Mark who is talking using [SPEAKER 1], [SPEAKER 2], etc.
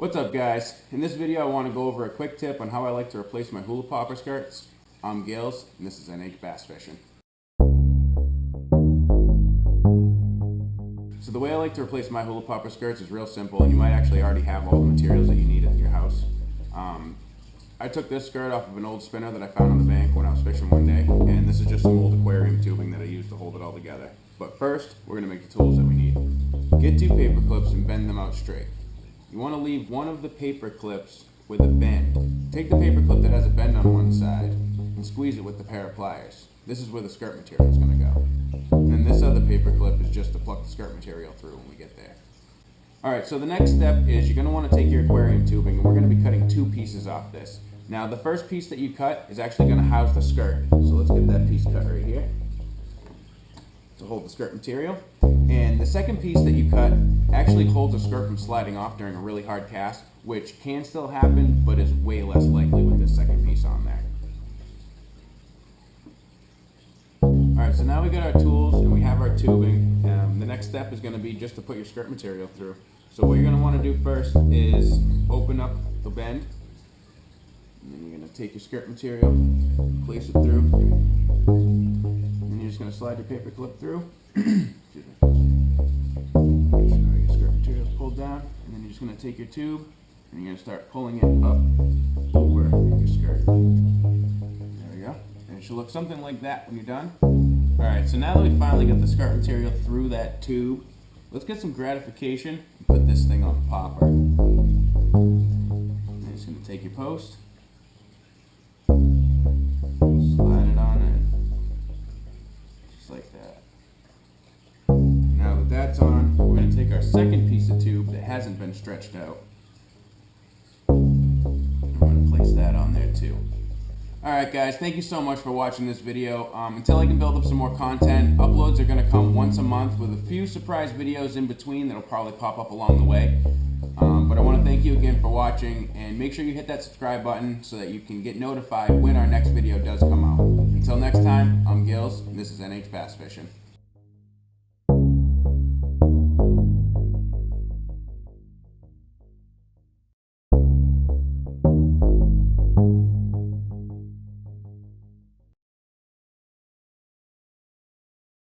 [SPEAKER 1] What's up, guys? In this video I want to go over a quick tip on how I like to replace my hula popper skirts. I'm Gills and this is NH Bass Fishing. So the way I like to replace my hula popper skirts is real simple, and you might actually already have all the materials that you need at your house. I took this skirt off of an old spinner that I found on the bank when I was fishing one day, and this is just some old aquarium tubing that I used to hold it all together. But first, we're going to make the tools that we need. Get 2 paper clips and bend them out straight. You want to leave one of the paper clips with a bend. Take the paper clip that has a bend on one side and squeeze it with the pair of pliers. This is where the skirt material is going to go. And then this other paper clip is just to pluck the skirt material through when we get there. Alright, so the next step is you're going to want to take your aquarium tubing, and we're going to be cutting 2 pieces off this. Now the first piece that you cut is actually going to house the skirt. So let's get that piece cut right here to hold the skirt material. And the second piece that you cut actually holds the skirt from sliding off during a really hard cast, which can still happen, but is way less likely with this second piece on there. Alright, so now we got our tools and we have our tubing. The next step is going to be just to put your skirt material through. So what you're going to want to do first is open up the bend. And then you're going to take your skirt material, place it through, and you're just going to slide your paper clip through. Excuse me. Make sure your skirt material is pulled down, and then you're just going to take your tube and you're going to start pulling it up over your skirt. There we go. And it should look something like that when you're done. Alright, so now that we finally got the skirt material through that tube, let's get some gratification and put this thing on the popper. And you're just going to take your post, slide it on in, just like that. Now that that's on, we're going to take our second piece of tube that hasn't been stretched out, and we're going to place that on there too. Alright guys, thank you so much for watching this video. Until I can build up some more content, uploads are going to come once a month with a few surprise videos in between that'll probably pop up along the way. But I want to thank you again for watching, and make sure you hit that subscribe button so that you can get notified when our next video does come out. Until next time, I'm Gills, and this is NH Bass Fishing.